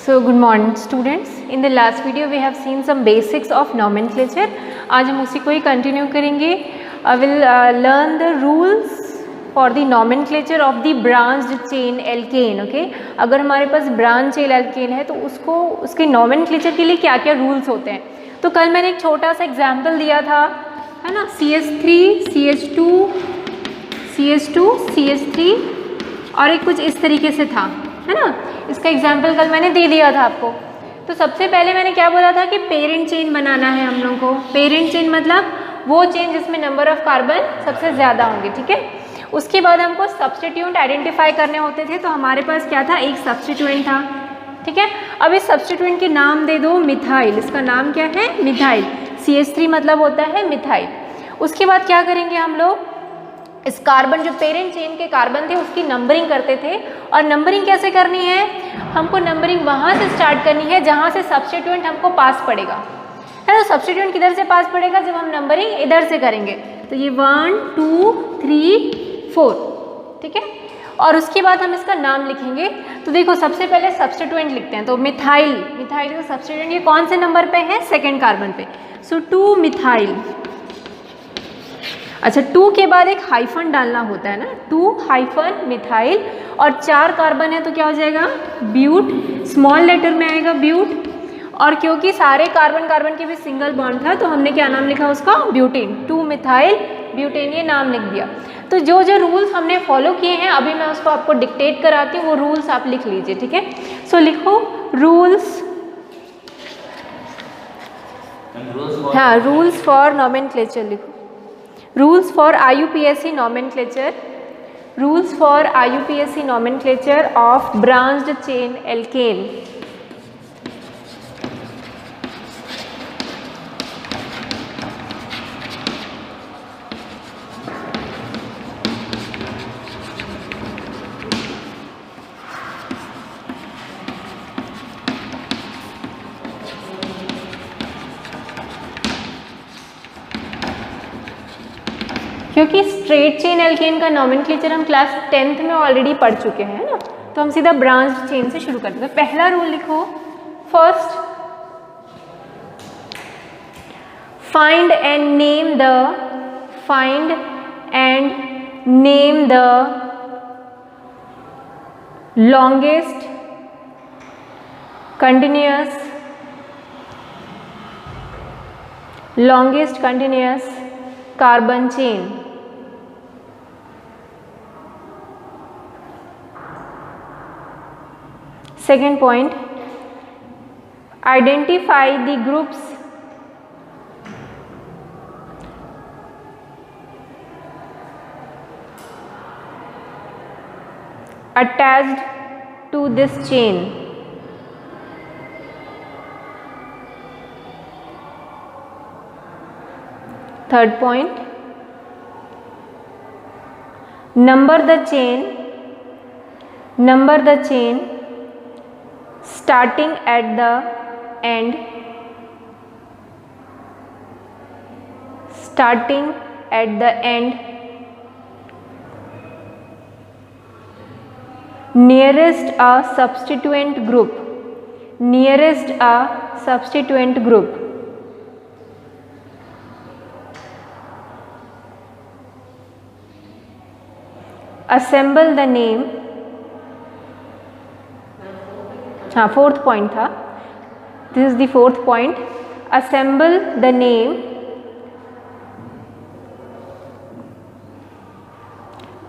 So good morning students. In the last video we have seen some basics of nomenclature. आज हम उसी को ही continue करेंगे. I will learn the rules for the nomenclature of the branched chain alkane. Okay? अगर हमारे पास branch chain alkene है तो उसको उसके nomenclature के लिए क्या क्या रूल्स होते हैं. तो कल मैंने एक छोटा सा एग्जाम्पल दिया था, है ना, CH3 CH2 CH2 CH3 और एक कुछ इस तरीके से था, है ना. इसका एग्जाम्पल कल मैंने दे दिया था आपको. तो सबसे पहले मैंने क्या बोला था कि पेरेंट चेन बनाना है हम लोग को. पेरेंट चेन मतलब वो चेन जिसमें नंबर ऑफ कार्बन सबसे ज़्यादा होंगे, ठीक है. उसके बाद हमको सब्स्टिट्यूएंट आइडेंटिफाई करने होते थे. तो हमारे पास क्या था, एक सब्स्टिट्यूएंट था, ठीक है. अब इस सब्स्टिट्यूएंट के नाम दे दो मिथाइल. इसका नाम क्या है, मिथाइल. CH3 मतलब होता है मिथाइल. उसके बाद क्या करेंगे हम लोग, इस कार्बन जो पेरेंट चेन के कार्बन थे उसकी नंबरिंग करते थे. और नंबरिंग कैसे करनी है, हमको नंबरिंग वहाँ से स्टार्ट करनी है जहाँ से सब्स्टिट्यूएंट हमको पास पड़ेगा, है ना. सब्स्टिट्यूएंट किधर से पास पड़ेगा, जब हम नंबरिंग इधर से करेंगे. तो ये 1 2 3 4, ठीक है. और उसके बाद हम इसका नाम लिखेंगे. तो देखो सबसे पहले सब्स्टिट्यूएंट लिखते हैं. तो मिथाइल, मिथाइल का सब्स्टिट्यूएंट ये कौन से नंबर पे है, सेकेंड कार्बन पे. सो 2 मिथाइल. अच्छा, 2 के बाद एक हाइफन डालना होता है ना, 2 हाइफन मिथाइल. और 4 कार्बन है तो क्या हो जाएगा, ब्यूट. स्मॉल लेटर में आएगा ब्यूट. और क्योंकि सारे कार्बन कार्बन के भी सिंगल बॉन्ड था तो हमने क्या नाम लिखा उसका, ब्यूटेन. 2 मिथाइल ब्यूटेन ये नाम लिख दिया. तो जो जो रूल्स हमने फॉलो किए हैं अभी मैं उसको आपको डिक्टेट कराती हूँ, वो रूल्स आप लिख लीजिए, ठीक है. सो लिखो रूल्स. हाँ, रूल्स फॉर नॉमेनक्लेचर लिखो. Rules for IUPAC nomenclature. Rules for IUPAC nomenclature of branched chain alkane. क्योंकि स्ट्रेट चेन एल्केन का नॉमेनक्लेचर हम क्लास 10th में ऑलरेडी पढ़ चुके हैं ना, तो हम सीधा ब्रांच चेन से शुरू करते हैं. पहला रूल लिखो. First, find and name the longest continuous carbon chain. Second point, identify the groups attached to this chain. Third point, number the chain starting at the end, nearest a substituent group. Assemble the name. हाँ, fourth point था. This is the fourth point. Assemble the name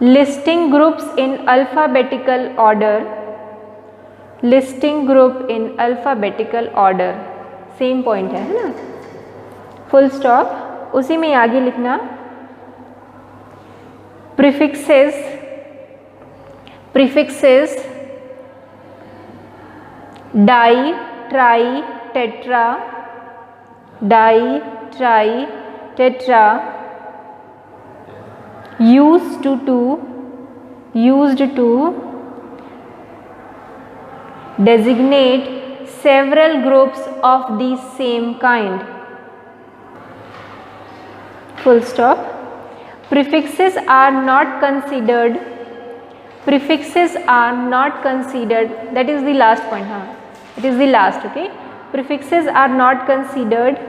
listing groups in alphabetical order. Same point है ना. Full stop. उसी में आगे लिखना prefixes di, tri, tetra used to designate several groups of the same kind. Full stop. Prefixes are not considered, that is the last point. It is the last. Okay. Prefixes are not considered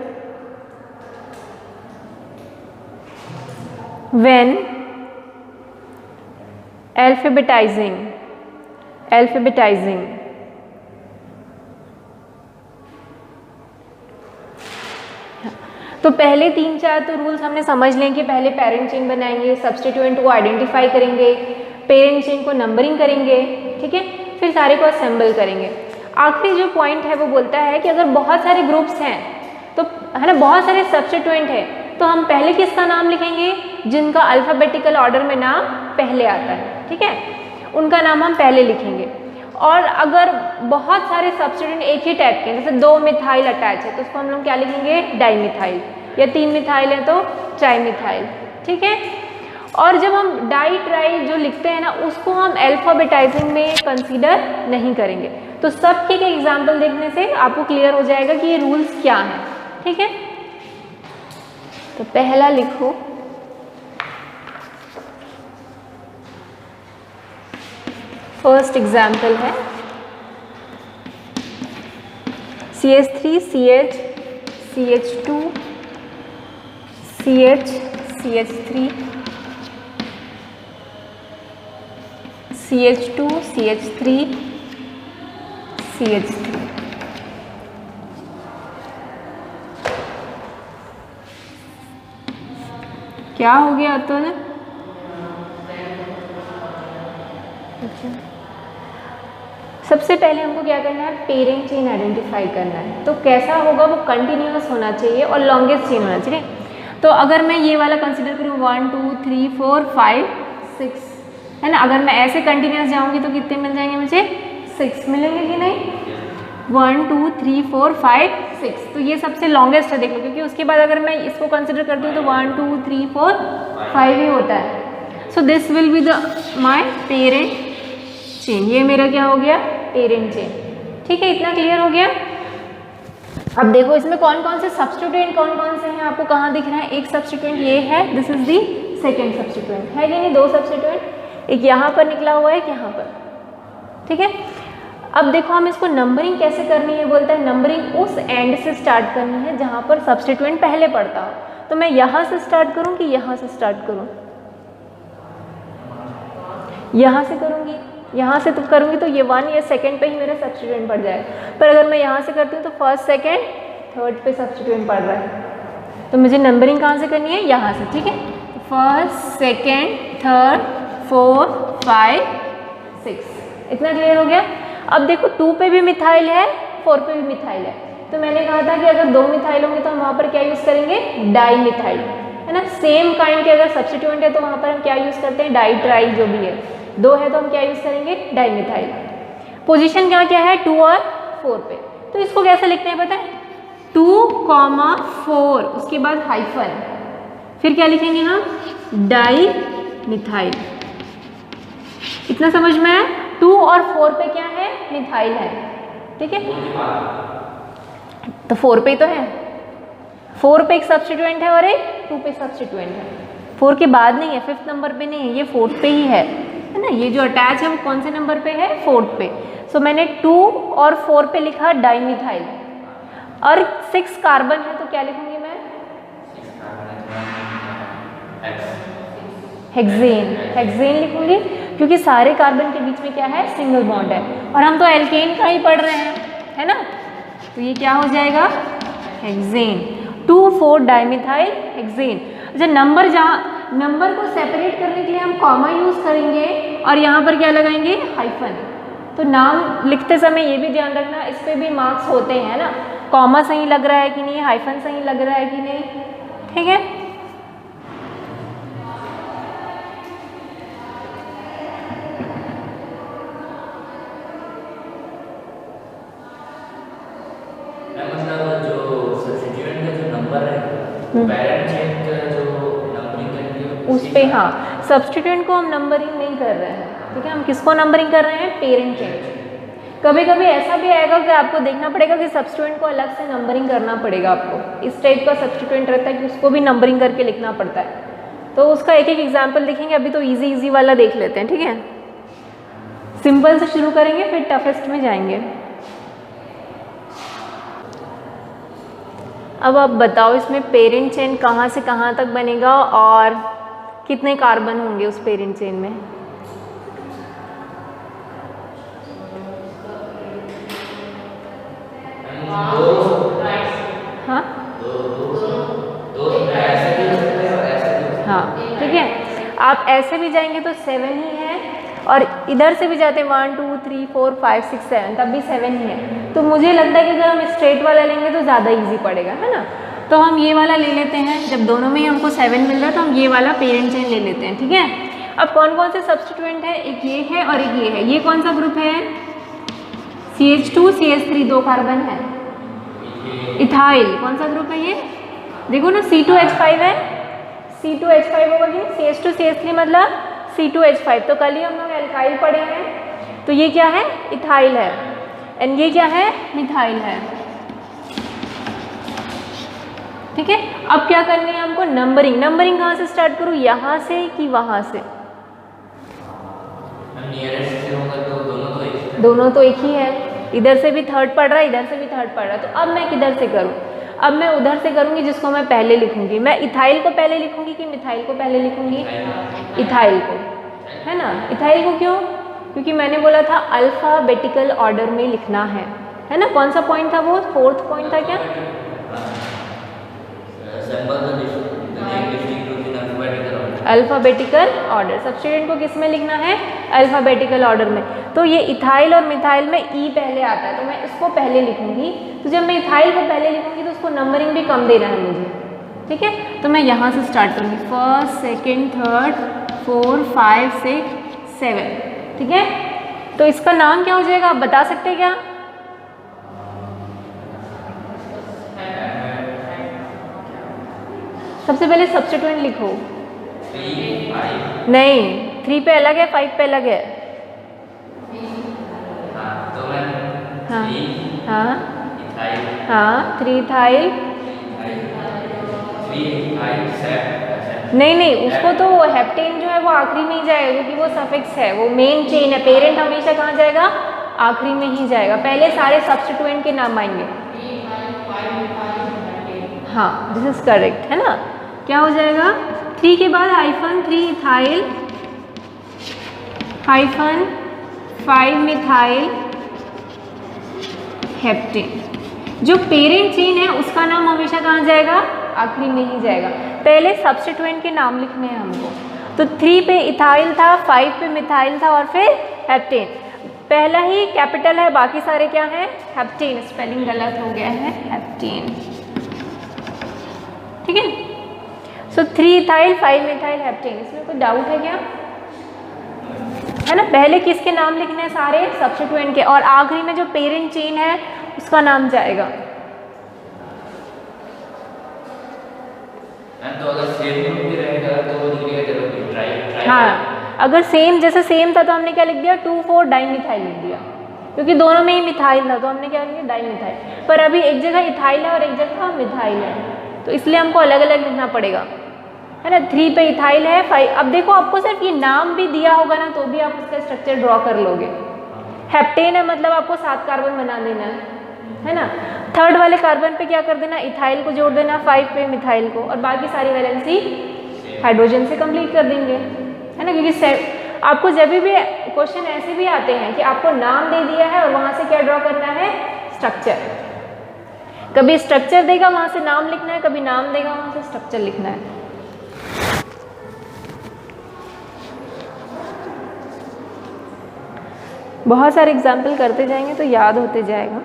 when alphabetizing. तो पहले 3-4 तो rules हमने समझ लें कि पहले parent chain बनाएंगे, substituent को आइडेंटिफाई करेंगे, पेरेंट चेन को नंबरिंग करेंगे, ठीक है, फिर सारे को असेंबल करेंगे। आखिरी जो पॉइंट है वो बोलता है कि अगर बहुत सारे ग्रुप्स हैं तो है ना, बहुत सारे सब्स्टिट्यूएंट हैं, तो हम पहले किसका नाम लिखेंगे, जिनका अल्फ़ाबेटिकल ऑर्डर में नाम पहले आता है, ठीक है, उनका नाम हम पहले लिखेंगे। और अगर बहुत सारे सब्स्टिट्यूएंट एक ही टाइप के हैं, जैसे 2 मिथाइल अटैच है तो उसको हम लोग क्या लिखेंगे, डाइमिथाइल, या 3 मिथाइल है तो ट्राइमिथाइल, ठीक है। और जब हम डाई ट्राई जो लिखते हैं ना, उसको हम अल्फ़ाबेटाइजिंग में कंसीडर नहीं करेंगे। तो सबके के एग्जाम्पल देखने से आपको क्लियर हो जाएगा कि ये रूल्स क्या हैं, ठीक है। तो पहला लिखो, फर्स्ट एग्जाम्पल है CH3 CH CH2 CH CH3 CH2 CH3 CH3। क्या हो गया तो है, सबसे पहले हमको क्या करना है, पेरेंट चेन आइडेंटिफाई करना है। तो कैसा होगा, वो कंटिन्यूअस होना चाहिए और लॉन्गेस्ट चेन होना चाहिए। तो अगर मैं ये वाला कंसीडर करूँ 1 2 3 4 5 6 है ना, अगर मैं ऐसे कंटिन्यूअस जाऊँगी तो कितने मिल जाएंगे मुझे, 6 मिलेंगे कि नहीं, 1 2 3 4 5 6। तो ये सबसे लॉन्गेस्ट है, देख लो, क्योंकि उसके बाद अगर मैं इसको कंसिडर करती हूँ तो 1 2 3 4 5 ही होता है। So this will be the my parent chain, ये मेरा क्या हो गया, पेरेंट चेन, ठीक है। इतना क्लियर हो गया। अब देखो इसमें कौन कौन से सब्स्टिट्यूएंट कौन कौन से हैं, आपको कहाँ दिख रहा है, एक सब्स्टिट्यूएंट ये है, this is the second substituent, है कि नहीं, 2 सब्स्टिट्यूएंट, एक यहाँ पर निकला हुआ है, एक यहाँ पर, ठीक है। अब देखो हम इसको नंबरिंग कैसे करनी है, बोलता है नंबरिंग उस एंड से स्टार्ट करनी है जहाँ पर सब्स्टिट्यूएंट पहले पड़ता हो। तो मैं यहाँ से स्टार्ट करूँ कि यहाँ से स्टार्ट करूँ, यहाँ से करूँगी, यहाँ से तो करूँगी तो ये 1 या सेकंड पे ही मेरा सब्स्टिट्यूएंट पड़ जाएगा। पर अगर मैं यहाँ से करती हूँ तो फर्स्ट सेकंड थर्ड पे सब्स्टिट्यूएंट पड़ रहा है, तो मुझे नंबरिंग कहाँ से करनी है, यहाँ से, ठीक है। फर्स्ट सेकंड थर्ड 4 5 6, इतना क्लियर हो गया। अब देखो 2 पे भी मिथाइल है, 4 पे भी मिथाइल है, तो मैंने कहा था कि अगर 2 मिथाइल होंगे तो हम वहाँ पर क्या यूज़ करेंगे, डाई मिथाइल, है ना। सेम काइंड के अगर सब्स्टिट्यूएंट है तो वहाँ पर हम क्या यूज़ करते हैं, डाई ट्राई, जो भी है। 2 है तो हम क्या यूज़ करेंगे, डाइमिथाइल। पोजीशन क्या क्या है, 2 और 4 पे। तो इसको कैसे लिखते हैं पता है, 2, 4, उसके बाद हाइफन, फिर क्या लिखेंगे हम, डाई मिथाइल। इतना समझ में है। 2 और 4 पे क्या है, मिथाइल है, ठीक है। तो 4 पे तो है, 4 पे एक सब्स्टिट्यूएंट है और एक 2 पे सब्स्टिट्यूएंट है। 4 के बाद नहीं है, 5th नंबर पे नहीं है, ये 4th पे ही है ना। ये जो अटैच है वो कौन से नंबर पे है, 4th पे। सो मैंने 2 और 4 पे लिखा डाइमिथाइल, और 6 कार्बन है तो क्या लिखूंगी मैं, हेक्सेन, हेक्सेन लिखूंगी, क्योंकि सारे कार्बन के बीच में क्या है, सिंगल बॉन्ड है, और हम तो एल्केन का ही पढ़ रहे हैं, है ना। तो ये क्या हो जाएगा, हेक्सेन, 2 4 डाइमिथाइल हेक्सेन। अच्छा, नंबर को सेपरेट करने के लिए हम कॉमा यूज़ करेंगे और यहाँ पर क्या लगाएंगे, हाइफन। तो नाम लिखते समय ये भी ध्यान रखना, इस पर भी मार्क्स होते हैं ना, कॉमा सही लग रहा है कि नहीं, हाइफन सही लग रहा है कि नहीं, ठीक है। उस पे हाँ, सब्स्टिट्यूएंट को हम नंबरिंग नहीं कर रहे हैं, ठीक है। हम किसको नंबरिंग कर रहे हैं, पेरेंट चेन। कभी कभी ऐसा भी आएगा कि आपको देखना पड़ेगा कि सब्स्टिट्यूएंट को अलग से नंबरिंग करना पड़ेगा आपको। इस टाइप का सब्स्टिट्यूएंट रहता है कि उसको भी नंबरिंग करके लिखना पड़ता है। तो उसका एक एक एग्जाम्पल देखेंगे, अभी तो ईजी वाला देख लेते हैं, ठीक है। सिंपल से शुरू करेंगे फिर टफेस्ट में जाएंगे। अब आप बताओ इसमें पेरेंट चेन कहाँ से कहाँ तक बनेगा और कितने कार्बन होंगे उस पेरेंट चेन में? हाँ हाँ ठीक है, आप ऐसे भी जाएंगे तो 7 ही है, और इधर से भी जाते 1 2 3 4 5 6 7 तब भी 7 ही है। तो मुझे लगता है कि अगर हम स्ट्रेट वाला लेंगे तो ज़्यादा इजी पड़ेगा, है ना। तो हम ये वाला ले लेते हैं, जब दोनों में ही हमको 7 मिल रहा है तो हम ये वाला पेरेंट चेन ले लेते हैं, ठीक है। अब कौन कौन से सब्स्टिट्यूएंट है, एक ये है और एक ये है। ये कौन सा ग्रुप है? CH2 CH3 2 कार्बन है। इथाइल कौन सा ग्रुप है ये? देखो ना C2H5 है, C2H5 होगा कि CH2 CH3 मतलब C2H5। तो कल ही हम लोग एल्काइल पढ़े हैं, तो ये क्या है? इथाइल है, एंड ये क्या है? मिथाइल है, ठीक है। अब क्या करनी है हमको? नंबरिंग। नंबरिंग कहाँ से स्टार्ट करूँ, यहाँ से कि वहाँ से? दोनों तो एक ही है, इधर से भी थर्ड पढ़ रहा है, इधर से भी थर्ड पढ़ रहा है। तो अब मैं किधर से करूँ? अब मैं उधर से करूँगी जिसको मैं पहले लिखूँगी। मैं इथाइल को पहले लिखूँगी कि मिथाइल को पहले लिखूँगी? इथाइल को, है ना। इथाइल को क्यों? क्योंकि मैंने बोला था अल्फ़ाबेटिकल ऑर्डर में लिखना है ना। कौन सा पॉइंट था वो? 4th पॉइंट था क्या? Alphabetical order. सब्स्टिट्यूएंट को किस में लिखना है? अल्फ़ाबेटिकल ऑर्डर में। तो ये इथाइल और मिथाइल में ई पहले आता है, तो मैं इसको पहले लिखूंगी। तो जब मैं इथाइल को पहले लिखूंगी तो उसको नंबरिंग भी कम देना है मुझे, ठीक है। तो मैं यहाँ से स्टार्ट करूँगी, 1st 2nd 3rd 4 5 6 7, ठीक है। तो इसका नाम क्या हो जाएगा, आप बता सकते हैं क्या? सबसे पहले सब्स्टिट्यूएंट लिखो। 3 5 नहीं, 3 पे अलग है, 5 पे अलग है। तो मैं हाँ 3 हाँ इथाइल, हाँ 3 इथाइल। 3 इथाइल 7। नहीं, उसको तो हेप्टेन जो है वो आखिरी में ही जाएगा, क्योंकि वो सफिक्स है, वो मेन चेन है। पेरेंट हमेशा कहाँ जाएगा? आखिरी में ही जाएगा। पहले सारे सब्स्टिट्यूएंट के नाम आएंगे। हाँ, दिस इज करेक्ट, है ना। क्या हो जाएगा? 3 के बाद hyphen 3 ethyl hyphen 5 methyl heptane. जो पेरेंट चेन है उसका नाम हमेशा कहाँ जाएगा? आखिरी में ही जाएगा। पहले सब्स्टिट्यूएंट के नाम लिखने हैं हमको। तो 3 पे इथाइल था, 5 पे मिथाइल था और फिर हेप्टेन। पहला ही कैपिटल है, बाकी सारे क्या हैं? हेप्टेन। स्पेलिंग गलत हो गया है, हेप्टेन, ठीक है। सो 3 इथाइल 5 मिथाइल हेप्टेन। इसमें कोई डाउट है क्या? है ना। पहले किसके नाम लिखने हैं? सारे सब्स्टिट्यूएंट के, और आखिरी में जो पेरेंट चेन है उसका नाम जाएगा। तो अगर सेम ग्रुप भी रहेगा तो लिखने का जरूरत नहीं, ट्राई। हाँ, अगर सेम, जैसे सेम था तो हमने क्या लिख दिया? 2,4 डाइमिथाइल लिख दिया, क्योंकि दोनों में ही मिथाइल था तो हमने क्या लिखा? डाइमिथाइल। पर अभी एक जगह इथाइल है और एक जगह मिथाइल है, तो इसलिए हमको अलग अलग लिखना पड़ेगा, है ना। 3 पे इथाइल है, 5। अब देखो, आपको सिर्फ ये नाम भी दिया होगा ना तो भी आप उसका स्ट्रक्चर ड्रॉ कर लोगे। हेप्टेन है मतलब आपको 7 कार्बन बना देना है ना। 3rd वाले कार्बन पे क्या कर देना? इथाइल को जोड़ देना, 5 पे मिथाइल को, और बाकी सारी वैलेंसी हाइड्रोजन से कंप्लीट कर देंगे, है ना। क्योंकि आपको जब भी क्वेश्चन ऐसे भी आते हैं कि आपको नाम दे दिया है और वहाँ से क्या ड्रॉ करना है? स्ट्रक्चर। कभी स्ट्रक्चर देगा वहाँ से नाम लिखना है, कभी नाम देगा वहाँ से स्ट्रक्चर लिखना है। बहुत सारे एग्जाम्पल करते जाएंगे तो याद होते जाएगा।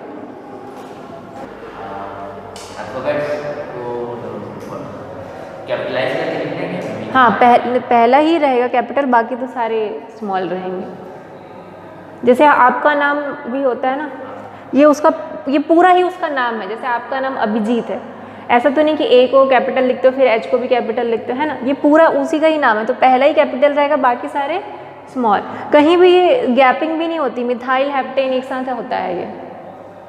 कैपिटलाइज करके लिखना है? हाँ, पहला ही रहेगा कैपिटल, बाकी तो सारे स्मॉल रहेंगे। जैसे आपका नाम भी होता है ना, ये पूरा ही उसका नाम है। जैसे आपका नाम अभिजीत है, ऐसा तो नहीं कि ए को कैपिटल लिखते हो फिर एच को भी कैपिटल लिखते हो, है ना। ये पूरा उसी का ही नाम है, तो पहला ही कैपिटल रहेगा, बाकी सारे स्मॉल। कहीं भी ये गैपिंग भी नहीं होती, मिथाइल हेप्टेन एक साथ होता है ये,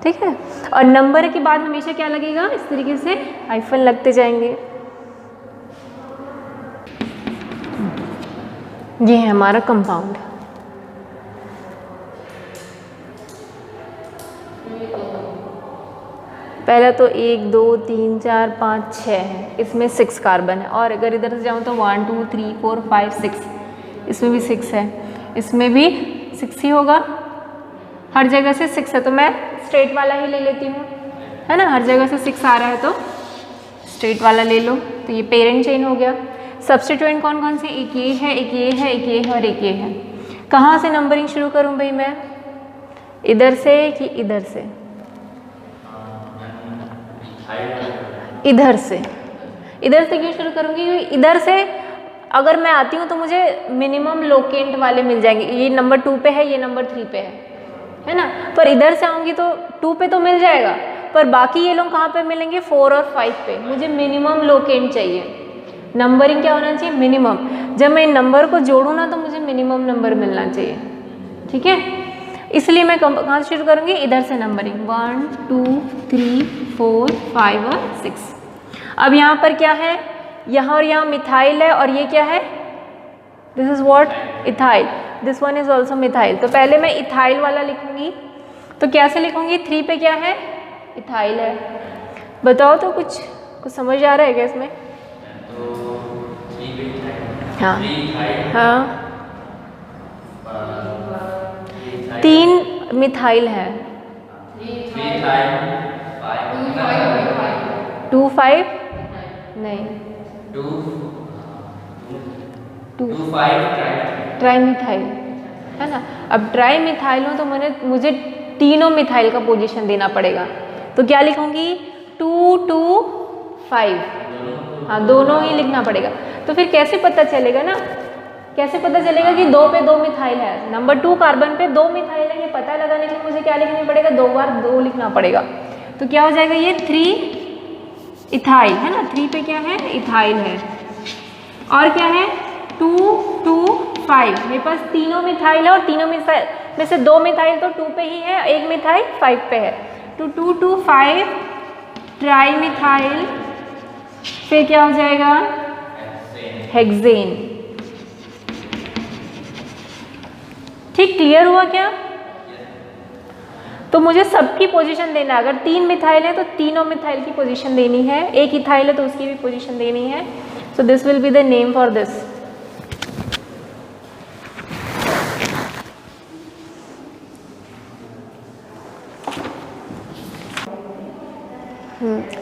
ठीक है। और नंबर के बाद हमेशा क्या लगेगा? इस तरीके से हाइफन लगते जाएंगे। ये है हमारा कंपाउंड। पहला तो 1 2 3 4 5 6 है, इसमें 6 कार्बन है। और अगर इधर से जाऊँ तो 1 2 3 4 5 6, इसमें भी 6 है, इसमें भी 6 ही होगा, हर जगह से 6 है, तो मैं स्ट्रेट वाला ही ले लेती हूँ, है ना। हर जगह से 6 आ रहा है तो स्ट्रेट वाला ले लो। तो ये पेरेंट चेन हो गया। सब्स्टिट्यूएंट कौन कौन से, एक ये है, एक ये है, एक ये है और एक ये है। कहाँ से नंबरिंग शुरू करूँ भाई मैं, इधर से कि इधर से? इधर से। इधर से क्यों शुरू करूँगी, क्योंकि इधर से अगर मैं आती हूँ तो मुझे मिनिमम लोकेंट वाले मिल जाएंगे। ये नंबर 2 पे है, ये नंबर 3 पे है ना। पर इधर से आऊँगी तो 2 पे तो मिल जाएगा, पर बाकी ये लोग कहाँ पे मिलेंगे, 4 और 5 पे। मुझे मिनिमम लोकेंट चाहिए। नंबरिंग क्या होना चाहिए, मिनिमम। जब मैं इन नंबर को जोड़ूँ ना तो मुझे मिनिमम नंबर मिलना चाहिए, ठीक है। इसलिए मैं कहाँ से शुरू करूँगी, इधर से नंबरिंग 1 2 3 4 5 और 6। अब यहाँ पर क्या है, यहाँ और यहाँ मिथाइल है, और ये क्या है, this is what, ethyl. This one is also methyl. तो पहले मैं इथाइल वाला लिखूंगी, तो कैसे लिखूंगी, 3 पे क्या है, इथाइल है। बताओ तो कुछ समझ आ रहा है क्या इसमें? हाँ हाँ, 3 मिथाइल है, 2 5 नहीं, 2 5 ट्राईमिथाइल है ना। अब ट्राईमिथाइल हो तो मुझे तीनों मिथाइल का पोजीशन देना पड़ेगा। तो क्या लिखूंगी, 2 2 5, हाँ दोनों ही लिखना पड़ेगा। तो फिर कैसे पता चलेगा ना, कैसे पता चलेगा कि 2 पे 2 मिथाइल है, नंबर 2 कार्बन पे 2 मिथाइल है, ये पता लगाने के लिए मुझे क्या लिखना पड़ेगा, 2 बार 2 लिखना पड़ेगा। तो क्या हो जाएगा, ये 3 इथाइल है ना, 3 पे क्या है, इथाइल है। और क्या है, 2 2 5, मेरे पास तीनों मिथाइल है, और तीनों मिथाइल में से 2 मिथाइल तो 2 पे ही है, 1 मिथाइल 5 पे है। तो 2 2 5 ट्राईमिथाइल, फिर क्या हो जाएगा, हेक्सेन। ठीक, क्लियर हुआ क्या? तो मुझे सबकी पोजीशन देना है। अगर 3 मिथाइल है तो तीनों मिथाइल की पोजीशन देनी है, 1 इथाइल है तो उसकी भी पोजीशन देनी है। So this will be the name for this.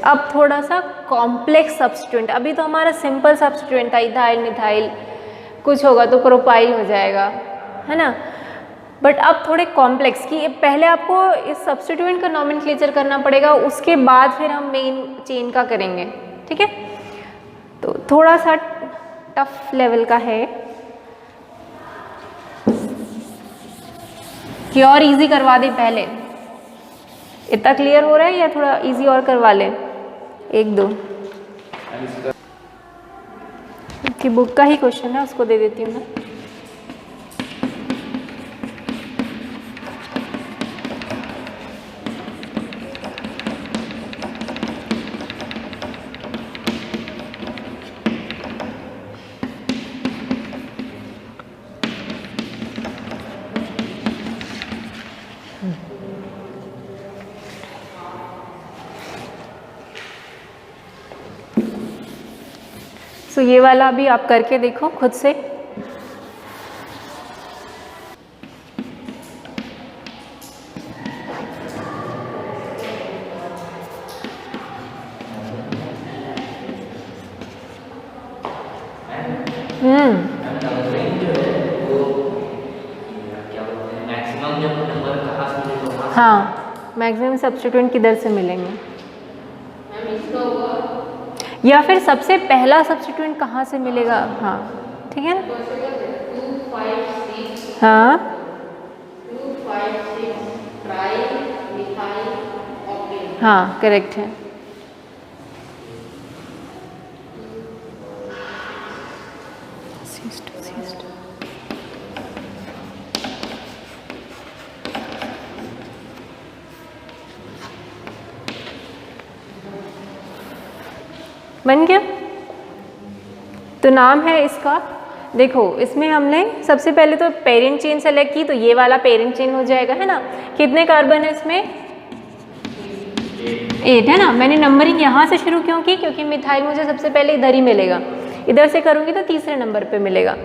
अब थोड़ा सा कॉम्प्लेक्स सब्स्टिट्यूएंट। अभी तो हमारा सिंपल सब्स्टिट्यूएंट था, इथाइल मिथाइल, कुछ होगा तो प्रोपाइल हो जाएगा, है ना। बट अब थोड़े कॉम्प्लेक्स की, पहले आपको इस सब्स्टिट्यूएंट का नॉमेनक्लेचर करना पड़ेगा, उसके बाद फिर हम मेन चेन का करेंगे, ठीक है। तो थोड़ा सा टफ लेवल का है कि और इजी करवा दें पहले। इतना क्लियर हो रहा है या थोड़ा इजी और करवा लें, 1 2 की बुक का ही क्वेश्चन है, उसको दे देती हूँ मैं। तो ये वाला भी आप करके देखो खुद से। हाँ, मैक्सिमम सब्स्टिट्यूएंट किधर से मिलेंगे, या फिर सबसे पहला सब्स्टिट्यूएंट कहाँ से मिलेगा। हाँ ठीक है ना, 2 5 6, हाँ 2 5 6 ट्राई मिथाइल ऑक्टेन। हाँ करेक्ट है। बन गया। तो नाम है इसका, देखो इसमें हमने सबसे पहले तो पेरेंट चेन सेलेक्ट की, तो ये वाला पेरेंट चेन हो जाएगा, है ना। कितने कार्बन है इसमें, 8 है ना। मैंने नंबरिंग यहाँ से शुरू क्यों की, क्योंकि मिथाइल मुझे सबसे पहले इधर ही मिलेगा, इधर से करूँगी तो तीसरे नंबर पे मिलेगा,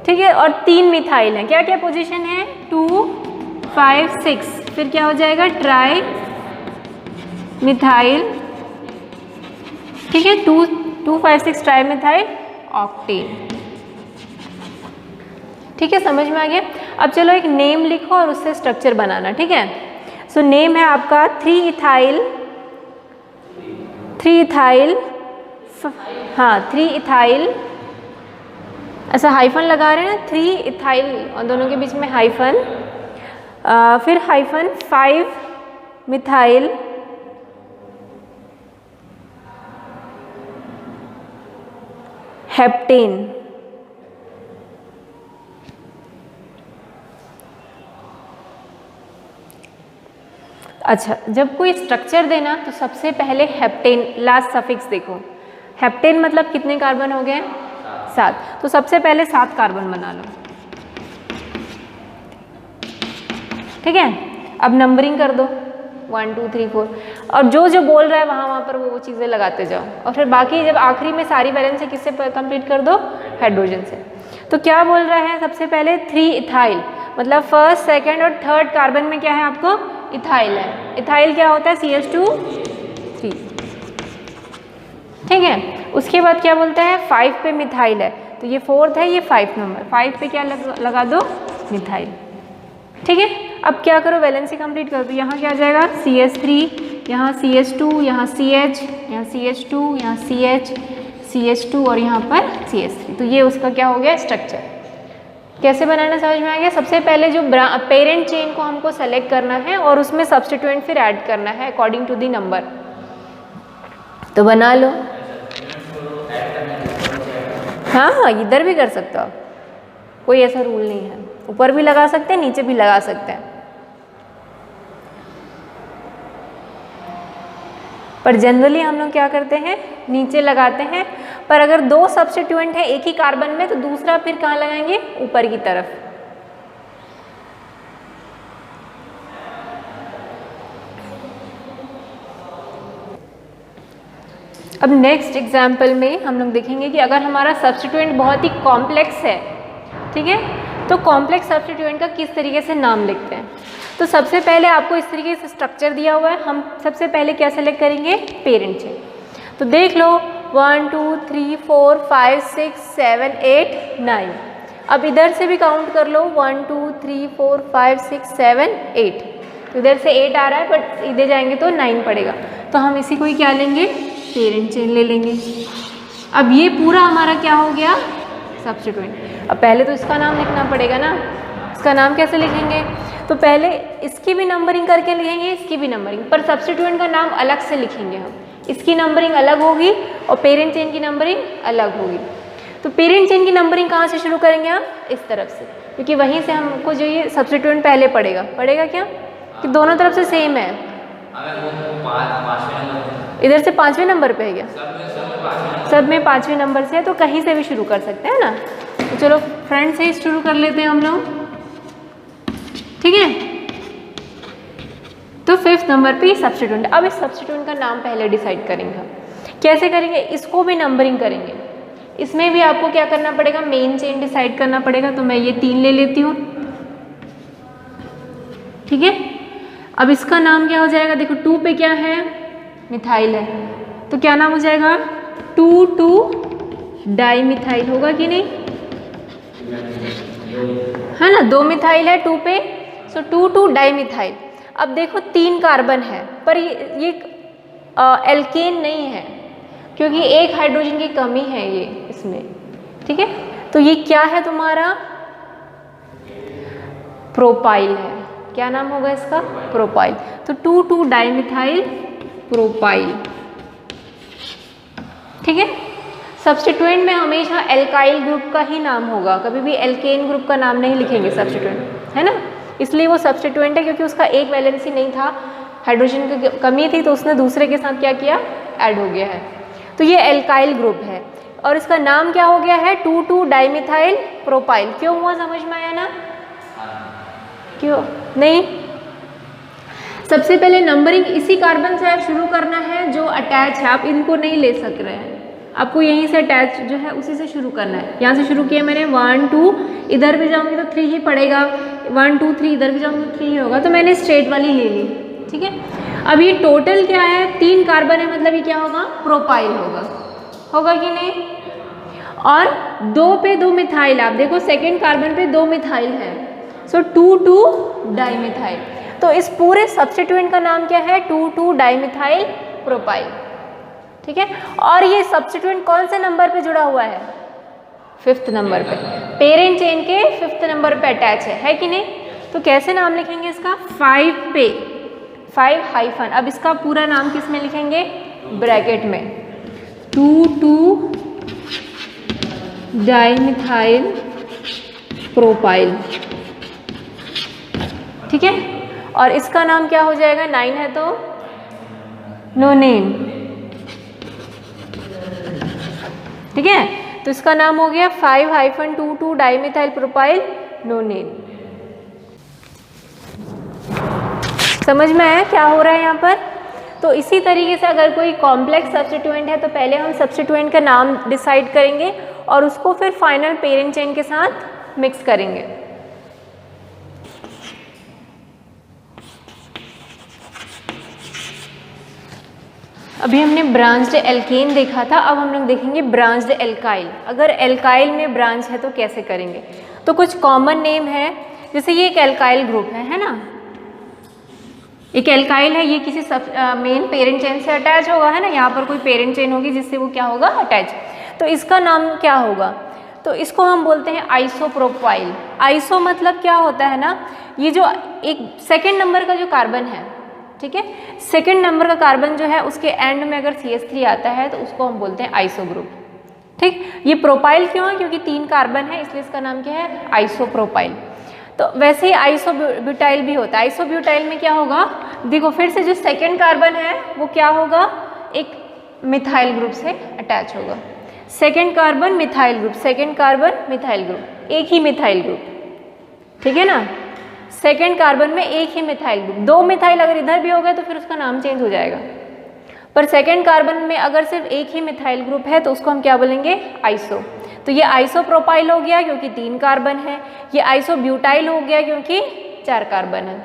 ठीक है। और 3 मिथाइल हैं, क्या क्या पोजीशन है, 2 5 6, फिर क्या हो जाएगा, ट्राई मिथाइल, ठीक है, 2 5 6 ट्राई मिथाइल ऑक्टेन, ठीक है, समझ में आ गया। अब चलो एक नेम लिखो और उससे स्ट्रक्चर बनाना, ठीक है। सो नेम है आपका 3 इथाइल, हाँ 3 इथाइल, ऐसा हाइफन लगा रहे हैं ना, 3 इथाइल और दोनों के बीच में हाइफन, फिर हाइफन 5 मिथाइल हेप्टेन, अच्छा जब कोई स्ट्रक्चर देना तो सबसे पहले हेप्टेन लास्ट सफिक्स देखो, हेप्टेन मतलब कितने कार्बन हो गए, 7, तो सबसे पहले 7 कार्बन बना लो, ठीक है। अब नंबरिंग कर दो 1 2 3 4, और जो जो बोल रहा है वहाँ पर वो चीज़ें लगाते जाओ, और फिर बाकी जब आखिरी में सारी वैलेंसी किससे कंप्लीट कर दो, हाइड्रोजन से। तो क्या बोल रहा है, सबसे पहले 3 इथाइल, मतलब फर्स्ट सेकेंड और थर्ड कार्बन में क्या है आपको, इथाइल है। इथाइल क्या होता है, CH2 ठीक है। उसके बाद क्या बोलता है, 5 पे मिथाइल है, तो ये 4th है, ये 5 नंबर, 5 पे क्या लगा दो, मिथाइल, ठीक है। अब क्या करो, वैलेंसी कंप्लीट कर दो, यहाँ क्या आ जाएगा, CH3, यहाँ CH2, यहाँ CH, यहाँ CH2, यहाँ CH, CH2 और यहाँ पर CH3, तो ये उसका क्या हो गया, स्ट्रक्चर। कैसे बनाना समझ में आ गया। सबसे पहले जो पेरेंट चेन को हमको सेलेक्ट करना है और उसमें सब्स्टिट्यूएंट फिर ऐड करना है अकॉर्डिंग टू दी नंबर, तो बना लो। हाँ इधर भी कर सकते हो, कोई ऐसा रूल नहीं है, ऊपर भी लगा सकते हैं, नीचे भी लगा सकते हैं, पर जनरली हम लोग क्या करते हैं, नीचे लगाते हैं। पर अगर 2 सब्स्टिट्यूएंट है एक ही कार्बन में तो दूसरा फिर कहाँ लगाएंगे, ऊपर की तरफ। अब नेक्स्ट एग्जाम्पल में हम लोग देखेंगे कि अगर हमारा सब्स्टिट्यूएंट बहुत ही कॉम्प्लेक्स है, ठीक है, तो कॉम्प्लेक्स सब्स्टिट्यूएंट का किस तरीके से नाम लिखते हैं। तो सबसे पहले आपको इस तरीके से स्ट्रक्चर दिया हुआ है, हम सबसे पहले क्या सेलेक्ट करेंगे, पेरेंट चेन। तो देख लो 1 2 3 4 5 6 7 8 9, अब इधर से भी काउंट कर लो 1 2 3 4 5 6 7 8, तो इधर से 8 आ रहा है बट इधर जाएंगे तो 9 पड़ेगा, तो हम इसी को ही क्या लेंगे, पेरेंट चेन ले लेंगे। अब ये पूरा हमारा क्या हो गया, सब्स्टिट्यूएंट। अब पहले तो इसका नाम लिखना पड़ेगा ना, इसका नाम कैसे लिखेंगे, तो पहले इसकी भी नंबरिंग करके लिखेंगे, इसकी भी नंबरिंग, पर सब्स्टिट्यूएंट का नाम अलग से लिखेंगे हम, इसकी नंबरिंग अलग होगी और पेरेंट चेन की नंबरिंग अलग होगी। तो पेरेंट चेन की नंबरिंग कहाँ से शुरू करेंगे हम, इस तरफ से, क्योंकि वहीं से हमको जो ये सब्स्टिट्यूएंट पहले पड़ेगा क्या, कि दोनों तरफ से सेम है। इधर से 5वें नंबर पे है क्या, सब में 5वें नंबर से है, तो कहीं से भी शुरू कर सकते हैं ना। तो चलो फ्रंट से ही शुरू कर लेते हैं हम लोग, ठीक है। तो 5th नंबर पे सब्स्टिट्यूएंट। अब इस सब्स्टिट्यूएंट का नाम पहले डिसाइड करेंगे हम, कैसे करेंगे, इसको भी नंबरिंग करेंगे। इसमें भी आपको क्या करना पड़ेगा, मेन चेन डिसाइड करना पड़ेगा, तो मैं ये 3 ले लेती हूँ, ठीक है। अब इसका नाम क्या हो जाएगा, देखो 2 पे क्या है, मिथाइल है, तो क्या नाम हो जाएगा, 2 डाई मिथाइल होगा कि नहीं, है ना, 2 मिथाइल है 2 पे, सो 2 डाई मिथाइल। अब देखो 3 कार्बन है, पर ये एल्केन नहीं है, क्योंकि एक हाइड्रोजन की कमी है ये इसमें, ठीक है। तो ये क्या है तुम्हारा, प्रोपाइल है, क्या नाम होगा इसका, प्रोपाइल। तो 2 डाइमिथाइल प्रोपाइल, ठीक है। सब्स्टिट्यूएंट में हमेशा एल्काइल ग्रुप का ही नाम होगा, कभी भी एल्केन ग्रुप का नाम नहीं लिखेंगे सब्स्टिट्यूएंट, है ना, इसलिए वो सब्स्टिट्यूएंट है, क्योंकि उसका एक वैलेंसी नहीं था, हाइड्रोजन की कमी थी, तो उसने दूसरे के साथ क्या किया, ऐड हो गया है, तो ये एल्काइल ग्रुप है। और इसका नाम क्या हो गया है, 2 डाइमिथाइल प्रोपाइल। क्यों हुआ, समझ में आया ना, क्यों नहीं, सबसे पहले नंबरिंग इसी कार्बन से शुरू करना है जो अटैच है, आप इनको नहीं ले सक रहे हैं, आपको यहीं से अटैच जो है उसी से शुरू करना है। यहाँ से शुरू किया मैंने 1 2, इधर भी जाऊँगी तो 3 ही पड़ेगा, 1 2 3 इधर भी जाऊँगी तो 3 ही होगा, तो मैंने स्ट्रेट वाली ले ली। ठीक है, अब ये टोटल क्या है, 3 कार्बन है, मतलब ये क्या होगा, प्रोपाइल होगा कि नहीं। और 2 पे 2 मिथाइल, आप देखो सेकेंड कार्बन पे 2 मिथाइल है, सो 2 डाइमिथाइल। तो इस पूरे सब्स्टिट्यूएंट का नाम क्या है, 2 डाइमिथाइल प्रोपाइल। ठीक है, और ये सब्स्टिट्यूएंट कौन से नंबर पे जुड़ा हुआ है, 5th नंबर पे, पेरेंट चेन के 5th नंबर पे अटैच है कि नहीं। तो कैसे नाम लिखेंगे इसका, 5 पे 5 हाइफन, अब इसका पूरा नाम किस में लिखेंगे, ब्रैकेट में, 2 डाइमिथाइल प्रोपाइल। ठीक है, और इसका नाम क्या हो जाएगा, 9 है तो नोनेन। ठीक है, तो इसका नाम हो गया 5-2 डाइमिथाइल प्रोपाइल नोनेन। समझ में आया क्या हो रहा है यहाँ पर। तो इसी तरीके से अगर कोई कॉम्प्लेक्स सब्स्टिट्यूएंट है तो पहले हम सब्स्टिट्यूएंट का नाम डिसाइड करेंगे और उसको फिर फाइनल पेरेंट चेन के साथ मिक्स करेंगे। अभी हमने ब्रांच्ड एल्केन देखा था, अब हम लोग देखेंगे ब्रांच्ड एल्काइल। अगर एल्काइल में ब्रांच है तो कैसे करेंगे। तो कुछ कॉमन नेम है, जैसे ये एक एल्काइल ग्रुप है ना, एक एल्काइल है, ये किसी मेन पेरेंट चेन से अटैच होगा, है ना, यहाँ पर कोई पेरेंट चेन होगी जिससे वो क्या होगा, अटैच। तो इसका नाम क्या होगा, तो इसको हम बोलते हैं आइसोप्रोपाइल। आइसो मतलब क्या होता है ना, ये जो एक सेकेंड नंबर का जो कार्बन है, ठीक है, सेकेंड नंबर का कार्बन जो है उसके एंड में अगर CH3 आता है तो उसको हम बोलते हैं आइसो ग्रुप। ठीक, ये प्रोपाइल क्यों है, क्योंकि 3 कार्बन है इसलिए इसका नाम क्या है, आइसोप्रोपाइल। तो वैसे ही आइसोब्यूटाइल भी होता है। आइसोब्यूटाइल में क्या होगा, देखो फिर से जो सेकेंड कार्बन है वो क्या होगा, एक मिथाइल ग्रुप से अटैच होगा। Second carbon methyl group, second carbon methyl group, एक ही मिथाइल ग्रुप। ठीक है ना, सेकेंड कार्बन में एक ही मिथाइल ग्रुप। 2 मिथाइल अगर इधर भी हो गए तो फिर उसका नाम चेंज हो जाएगा, पर सेकेंड कार्बन में अगर सिर्फ एक ही मिथाइल ग्रुप है तो उसको हम क्या बोलेंगे, आइसो। तो ये आइसोप्रोपाइल हो गया क्योंकि 3 कार्बन है, ये आइसोब्यूटाइल हो गया क्योंकि 4 कार्बन है।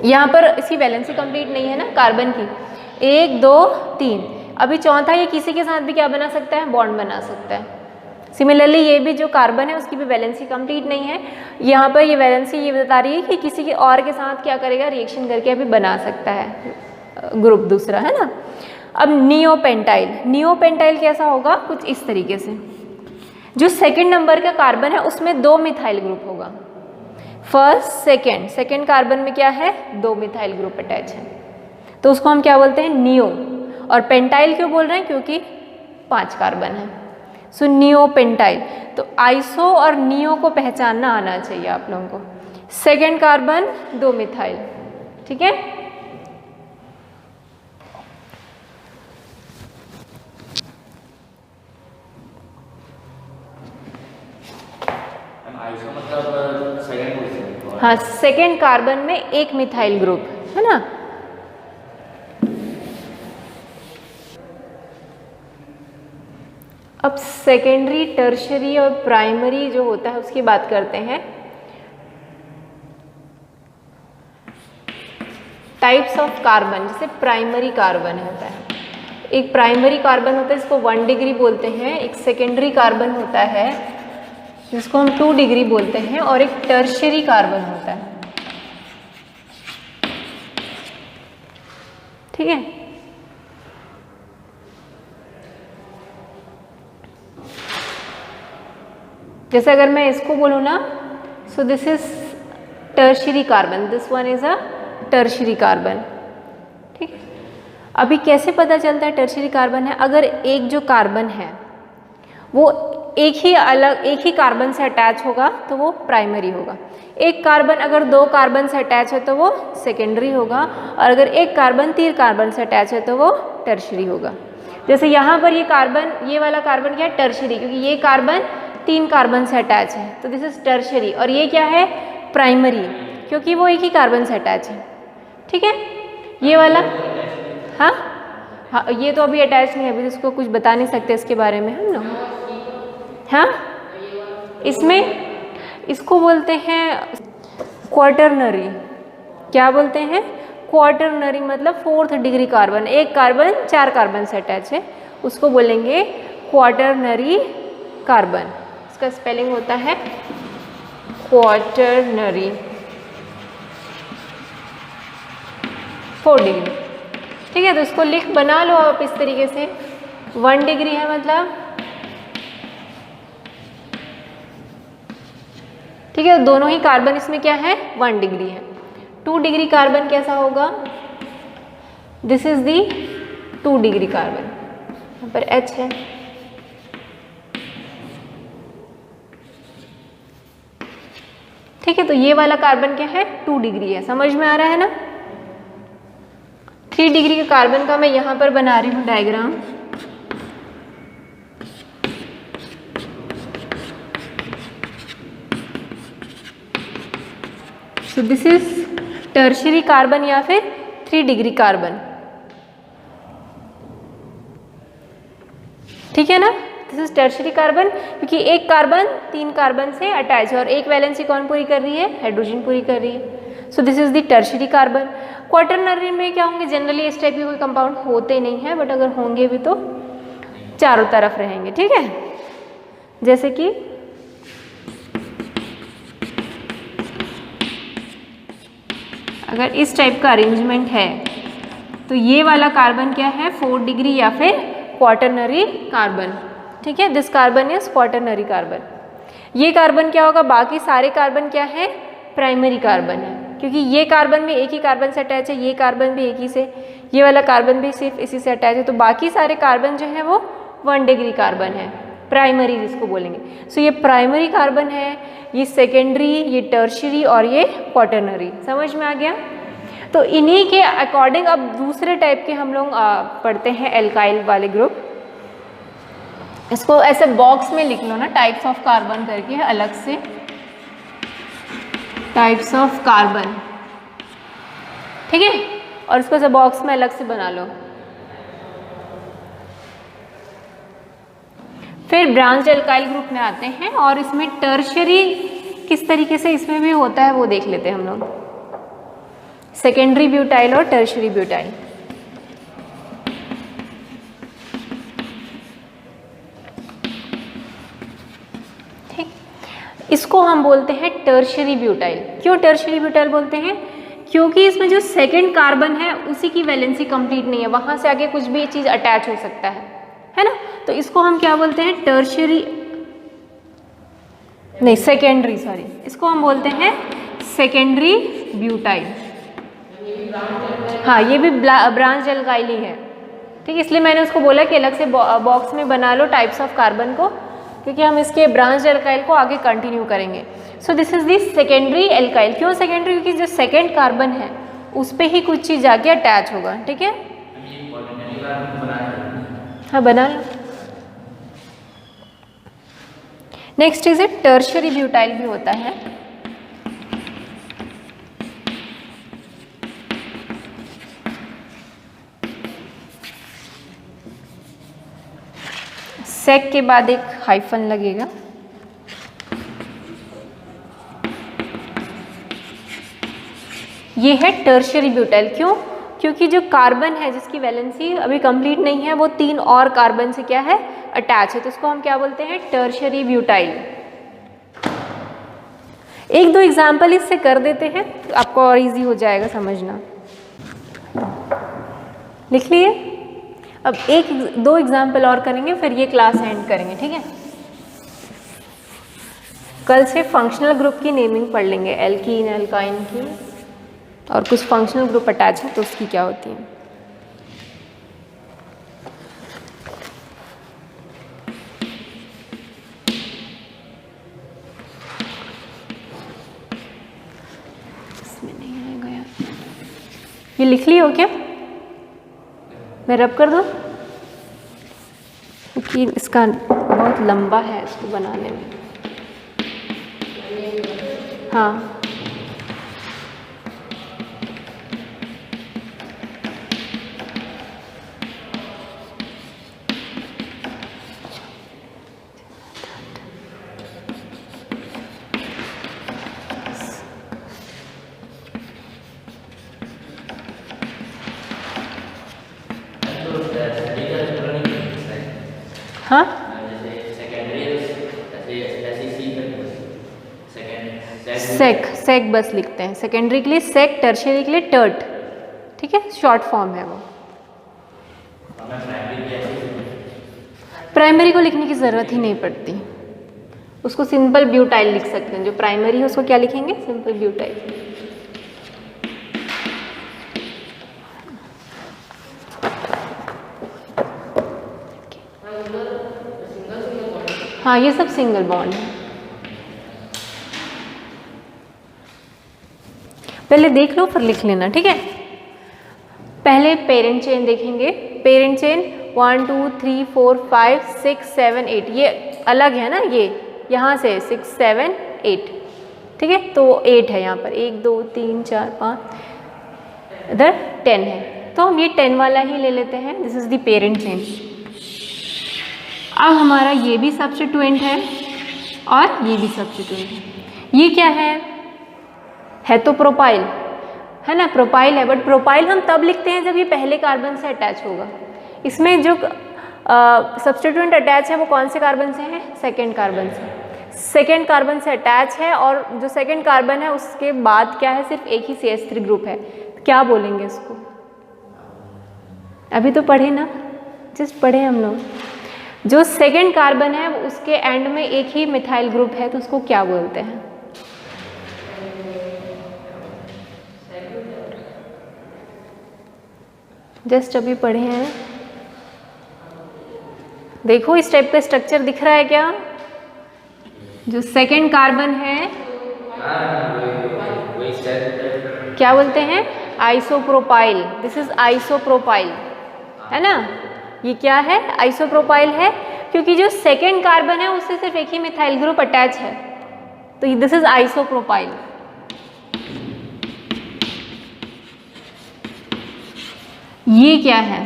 यहाँ पर इसकी वैलेंसी कंप्लीट नहीं है ना कार्बन की, 1 2 3, अभी चौथा ये किसी के साथ भी क्या बना सकता है, बॉन्ड बना सकता है। सिमिलरली ये भी जो कार्बन है उसकी भी वैलेंसी कंप्लीट नहीं है, यहाँ पर ये वैलेंसी ये बता रही है कि किसी के और के साथ क्या करेगा, रिएक्शन करके अभी बना सकता है ग्रुप दूसरा, है ना। अब नियोपेंटाइल, नियोपेंटाइल कैसा होगा, कुछ इस तरीके से, जो सेकंड नंबर का कार्बन है उसमें 2 मिथाइल ग्रुप होगा। फर्स्ट सेकंड कार्बन में क्या है, 2 मिथाइल ग्रुप अटैच है, तो उसको हम क्या बोलते हैं, नियो। और पेंटाइल क्यों बोल रहे हैं, क्योंकि 5 कार्बन है, सो नियोपेंटाइल। तो आइसो और नियो को पहचानना आना चाहिए आप लोगों को। सेकेंड कार्बन 2 मिथाइल, ठीक है। आइसो मतलब सेकंड पोजीशन, हाँ, सेकेंड कार्बन में एक मिथाइल ग्रुप, है ना। अब सेकेंडरी, टर्शरी और प्राइमरी जो होता है उसकी बात करते हैं। टाइप्स ऑफ कार्बन, जैसे प्राइमरी कार्बन होता है, एक प्राइमरी कार्बन होता है जिसको 1 डिग्री बोलते हैं, एक सेकेंडरी कार्बन होता है जिसको हम 2 डिग्री बोलते हैं, और एक टर्शरी कार्बन होता है, ठीक है। जैसे अगर मैं इसको बोलूँ ना, so this is tertiary carbon, this one is a tertiary carbon, ठीक है। अभी कैसे पता चलता है टर्शरी कार्बन है, अगर एक जो कार्बन है वो एक ही कार्बन से अटैच होगा तो वो प्राइमरी होगा। एक कार्बन अगर 2 कार्बन से अटैच है तो वो सेकेंडरी होगा, और अगर एक कार्बन 3 कार्बन से अटैच है तो वो टर्शरी होगा। जैसे यहाँ पर ये कार्बन, ये वाला कार्बन क्या है, टर्शरी, क्योंकि ये कार्बन 3 कार्बन से अटैच है, तो दिस इज टर्शरी। और ये क्या है, प्राइमरी, क्योंकि वो एक ही कार्बन से अटैच है। ठीक है, ये वाला हाँ हाँ, ये तो अभी अटैच नहीं है, अभी इसको कुछ बता नहीं सकते इसके बारे में हम लोग। हाँ, इसमें इसको बोलते हैं क्वार्टरनरी। क्या बोलते हैं? क्वार्टरनरी, मतलब 4th डिग्री कार्बन। एक कार्बन 4 कार्बन से अटैच है, उसको बोलेंगे क्वार्टरनरी कार्बन। इसका स्पेलिंग होता है क्वार्टरनरी, 4 डिग्री। ठीक है, तो इसको लिख बना लो आप इस तरीके से। 1 डिग्री है मतलब, ठीक है, दोनों ही कार्बन इसमें क्या है? 1 डिग्री है। 2 डिग्री कार्बन कैसा होगा? This is the 2 degree carbon, यहाँ पर H है। ठीक है, तो ये वाला कार्बन क्या है? 2 डिग्री है। समझ में आ रहा है ना? 3 डिग्री के कार्बन का मैं यहाँ पर बना रही हूँ diagram. So this is tertiary carbon या फिर 3 डिग्री कार्बन। ठीक है ना? दिस इज टर्शियरी कार्बन, क्योंकि एक कार्बन 3 कार्बन से अटैच है और एक वैलेंसी कौन पूरी कर रही है? हाइड्रोजन पूरी कर रही है। So this is the tertiary carbon. Quaternary में क्या होंगे? जनरली इस टाइप के कोई कंपाउंड होते नहीं है, बट अगर होंगे भी तो चारों तरफ रहेंगे। ठीक है, जैसे कि अगर इस टाइप का अरेंजमेंट है तो ये वाला कार्बन क्या है? 4 डिग्री या फिर क्वार्टरनरी कार्बन। ठीक है, this carbon is quaternary carbon. ये कार्बन क्या होगा? बाकी सारे कार्बन क्या है? प्राइमरी कार्बन है, क्योंकि ये कार्बन भी एक ही कार्बन से अटैच है, ये कार्बन भी एक ही से, ये वाला कार्बन भी सिर्फ इसी से अटैच है, तो बाकी सारे कार्बन जो है वो 1 डिग्री कार्बन है, प्राइमरी जिसको बोलेंगे। सो ये प्राइमरी कार्बन है, ये सेकेंडरी, ये टर्शियरी और ये क्वार्टरनरी। समझ में आ गया? तो इन्हीं के अकॉर्डिंग अब दूसरे टाइप के हम लोग पढ़ते हैं एल्काइल वाले ग्रुप। इसको ऐसे बॉक्स में लिख लो ना, टाइप्स ऑफ कार्बन करके अलग से, टाइप्स ऑफ कार्बन। ठीक है, और इसको ऐसे बॉक्स में अलग से बना लो। फिर ब्रांच एल्काइल ग्रुप में आते हैं और इसमें टर्शियरी किस तरीके से इसमें भी होता है वो देख लेते हैं हम लोग। सेकेंडरी ब्यूटाइल और टर्शियरी ब्यूटाइल। ठीक, इसको हम बोलते हैं टर्शियरी ब्यूटाइल। क्यों टर्शियरी ब्यूटाइल बोलते हैं? क्योंकि इसमें जो सेकेंड कार्बन है उसी की वैलेंसी कंप्लीट नहीं है, वहां से आगे कुछ भी चीज अटैच हो सकता है ना? तो इसको हम क्या बोलते हैं? टर्शियरी नहीं, सेकेंडरी, सॉरी, इसको हम बोलते हैं सेकेंडरी ब्यूटाइल। हाँ, ये भी ब्रांच एल्काइल ही है। ठीक, इसलिए मैंने उसको बोला कि अलग से बॉक्स में बना लो टाइप्स ऑफ कार्बन को, क्योंकि हम इसके ब्रांच एल्काइल को आगे कंटिन्यू करेंगे। So this is the secondary alkyl. क्यों सेकेंडरी? क्योंकि जो सेकेंड कार्बन है उस पर ही कुछ चीज़ जाके अटैच होगा। ठीक है, हाँ बना लो। Next is it tertiary butyl भी होता है। सेक के बाद एक हाइफन लगेगा। ये है टर्शियरी ब्यूटाइल। क्यों? क्योंकि जो कार्बन है जिसकी वैलेंसी अभी कंप्लीट नहीं है वो 3 और कार्बन से क्या है? अटैच है, तो इसको हम क्या बोलते हैं? Tertiary butyl. 1-2 एग्जाम्पल इससे कर देते हैं, तो आपको और इजी हो जाएगा समझना। लिख लिए? अब 1-2 एग्जाम्पल और करेंगे, फिर ये क्लास एंड करेंगे। ठीक है, कल से फंक्शनल ग्रुप की नेमिंग पढ़ लेंगे, एल्कीन, एल्काइन की, और कुछ फंक्शनल ग्रुप अटैच है तो उसकी क्या होती है। इसमें नहीं आएगा यार, ये लिख ली हो क्या? मैं रब कर दूँ? क्योंकि इसका बहुत लंबा है इसको बनाने में। हाँ सेक बस लिखते हैं, सेकेंडरी के लिए सेक, टर्शियरी के लिए टर्ट, ठीक है, शॉर्ट फॉर्म है वो। प्राइमरी को लिखने की ज़रूरत ही नहीं पड़ती, उसको सिंपल ब्यूटाइल लिख सकते हैं। जो प्राइमरी है उसको क्या लिखेंगे? Simple butyl. हाँ, ये सब सिंगल बॉन्ड है। पहले देख लो फिर लिख लेना, ठीक है। पहले पेरेंट चेन देखेंगे। पेरेंट चेन 1 2 3 4 5 6 7 8, ये अलग है ना, ये यहाँ से 6 7 8, ठीक है। तो 8 है यहाँ पर, 1 2 3 4 5, इधर 10 है, तो हम ये 10 वाला ही ले लेते हैं। This is the parent chain. अब हमारा ये भी सब्स्टिट्यूएंट है और ये भी सब्स्टिट्यूएंट है। ये क्या है तो प्रोपाइल है ना, प्रोपाइल है, बट प्रोपाइल हम तब लिखते हैं जब ये पहले कार्बन से अटैच होगा। इसमें जो सब्स्टिट्यूएंट अटैच है वो कौन से कार्बन से है? सेकेंड कार्बन से। सेकेंड कार्बन से अटैच है, और जो सेकेंड कार्बन है उसके बाद क्या है? सिर्फ एक ही CH3 ग्रुप है। क्या बोलेंगे इसको? अभी तो पढ़े ना, जस्ट पढ़े हम लोग। जो सेकेंड कार्बन है उसके एंड में एक ही मिथाइल ग्रुप है, तो उसको क्या बोलते हैं? जस्ट अभी पढ़े हैं, देखो इस टाइप का स्ट्रक्चर दिख रहा है क्या? जो सेकेंड कार्बन है क्या बोलते हैं? आइसोप्रोपाइल। दिस इज आइसोप्रोपाइल, है ना। ये क्या है? आइसोप्रोपाइल है, क्योंकि जो सेकेंड कार्बन है उससे सिर्फ एक ही मिथाइल ग्रुप अटैच है, तो दिस इज आइसोप्रोपाइल। ये क्या है?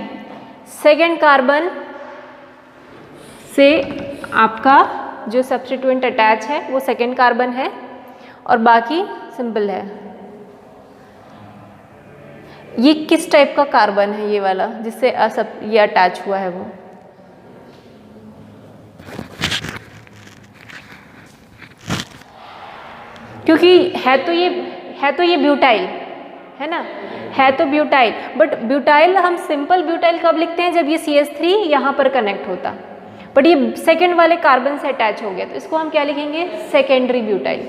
सेकेंड कार्बन से आपका जो सब्स्टिट्यूएंट अटैच है वो सेकेंड कार्बन है, और बाकी सिंपल है। ये किस टाइप का कार्बन है? ये वाला जिससे ये अटैच हुआ है वो। क्योंकि है तो ये ब्यूटाइल है ना, है तो ब्यूटाइल, बट ब्यूटाइल हम सिंपल ब्यूटाइल कब लिखते हैं? जब ये CH3 यहाँ पर कनेक्ट होता, बट ये सेकेंड वाले कार्बन से अटैच हो गया, तो इसको हम क्या लिखेंगे? Secondary butyl.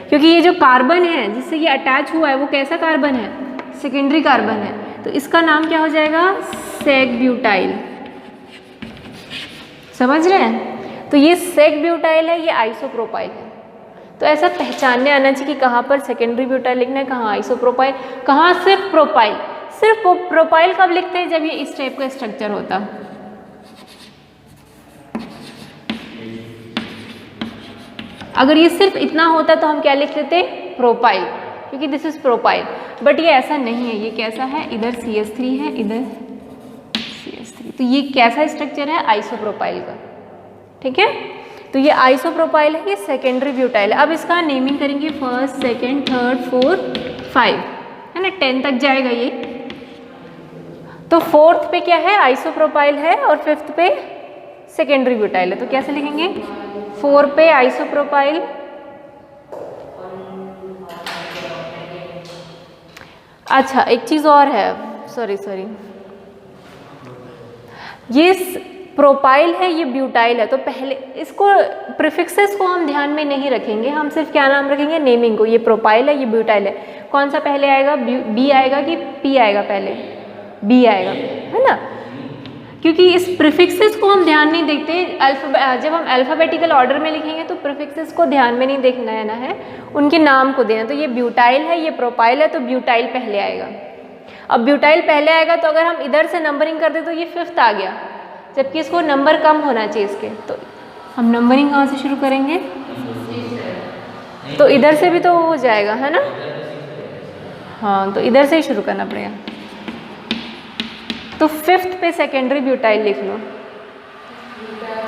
क्योंकि ये जो कार्बन है जिससे ये अटैच हुआ है वो कैसा कार्बन है? सेकेंडरी कार्बन है, तो इसका नाम क्या हो जाएगा? Sec butyl. समझ रहे हैं? तो ये सेक ब्यूटाइल है, ये आइसोप्रोपाइल है। तो ऐसा पहचानने आना चाहिए कि कहाँ पर सेकेंडरी ब्यूटाइल लिखना है, कहाँ आइसोप्रोपाइल, कहाँ सिर्फ प्रोपाइल। सिर्फ प्रोपाइल कब लिखते हैं? जब ये इस टाइप का स्ट्रक्चर होता। अगर ये सिर्फ इतना होता तो हम क्या लिख लेते? प्रोपाइल, क्योंकि दिस इज प्रोपाइल। बट ये ऐसा नहीं है। ये कैसा है? इधर CH3 है, इधर CH3, तो ये कैसा स्ट्रक्चर है? आइसोप्रोपाइल का, ठीक है। तो ये आइसोप्रोपाइल है, ये सेकेंडरी ब्यूटाइल है। अब इसका नेमिंग करेंगे, फर्स्ट, सेकेंड, थर्ड, फोर्थ, 5, है ना, 10 तक जाएगा ये। तो फोर्थ पे क्या है? आइसोप्रोपाइल है, और फिफ्थ पे सेकेंडरी ब्यूटाइल है। तो कैसे लिखेंगे? 4 पे आइसोप्रोपाइल, अच्छा एक चीज़ और है, सॉरी ये प्रोपाइल है, ये ब्यूटाइल है। तो पहले इसको प्रीफिक्सेस को हम ध्यान में नहीं रखेंगे, हम सिर्फ क्या नाम रखेंगे? नेमिंग को। ये प्रोपाइल है, ये ब्यूटाइल है। कौन सा पहले आएगा? बी आएगा कि पी आएगा? पहले बी आएगा, है ना, क्योंकि इस प्रीफिक्सेस को हम ध्यान नहीं देखते। जब हम अल्फ़ाबेटिकल ऑर्डर में लिखेंगे तो प्रीफिक्सेस को ध्यान में नहीं देखना है, उनके नाम को देना। तो ये ब्यूटाइल है, ये प्रोपाइल है, तो ब्यूटाइल पहले आएगा। अब ब्यूटाइल पहले आएगा तो अगर हम इधर से नंबरिंग कर दे तो ये फिफ्थ आ गया, जबकि इसको नंबर कम होना चाहिए इसके। तो हम नंबरिंग कहाँ से शुरू करेंगे? तो इधर से भी तो हो जाएगा, है ना। हाँ, तो इधर से ही शुरू करना पड़ेगा। तो फिफ्थ पे सेकेंडरी ब्यूटाइल लिख लो,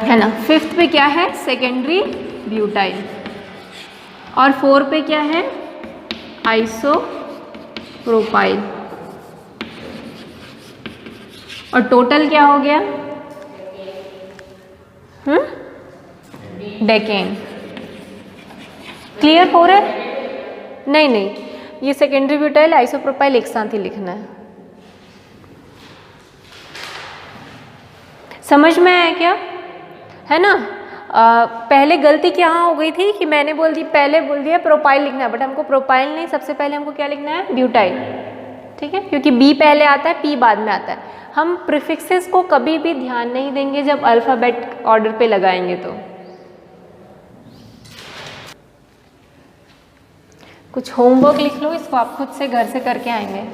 है ना। फिफ्थ पे क्या है? Secondary butyl. और 4 पे क्या है? आइसोप्रोपाइल। और टोटल क्या हो गया? डेकेन। क्लियर हो रहा है? नहीं नहीं, ये सेकेंडरी ब्यूटाइल आइसोप्रोपाइल एक साथ ही लिखना है। समझ में आया क्या? है ना? पहले गलती क्या हो गई थी कि मैंने पहले बोल दिया प्रोपाइल लिखना है, बट हमको प्रोपाइल नहीं, सबसे पहले हमको क्या लिखना है? ब्यूटाइल। ठीक है, क्योंकि बी पहले आता है, पी बाद में आता है। हम प्रीफिक्सेस को कभी भी ध्यान नहीं देंगे जब अल्फ़ाबेट ऑर्डर पे लगाएंगे तो। कुछ होमवर्क लिख लो, इसको आप खुद से घर से करके आएंगे।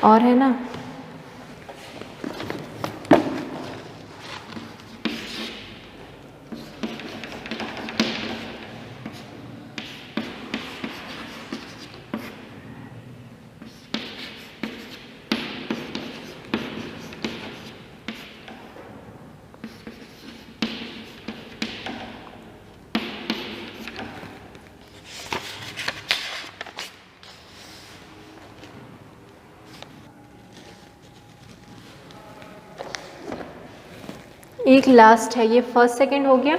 और है ना? एक लास्ट है, ये फर्स्ट सेकंड हो गया।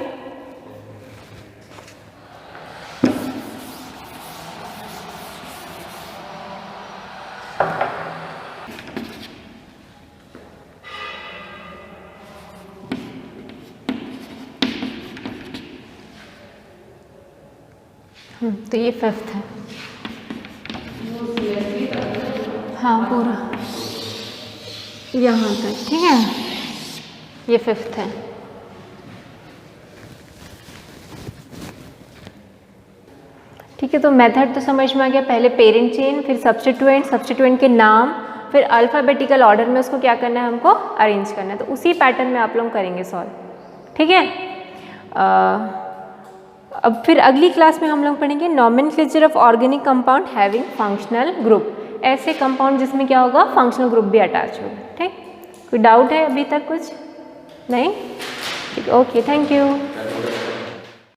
तो ये फिफ्थ है। हाँ पूरा यहाँ तक, ठीक है, ये फिफ्थ है। ठीक है, तो मेथड तो समझ में आ गया। पहले पेरेंट चेन, फिर सब्स्टिट्यूएंट, सब्स्टिट्यूएंट के नाम, फिर अल्फ़ाबेटिकल ऑर्डर में उसको क्या करना है, हमको अरेंज करना है। तो उसी पैटर्न में आप लोग करेंगे सॉल्व, ठीक है। अब फिर अगली क्लास में हम लोग पढ़ेंगे nomenclature of organic compound having functional group. ऐसे कंपाउंड जिसमें क्या होगा, फंक्शनल ग्रुप भी अटैच होगा। ठीक, कोई डाउट है अभी तक? कुछ नहीं? ठीक, ओके, थैंक यू।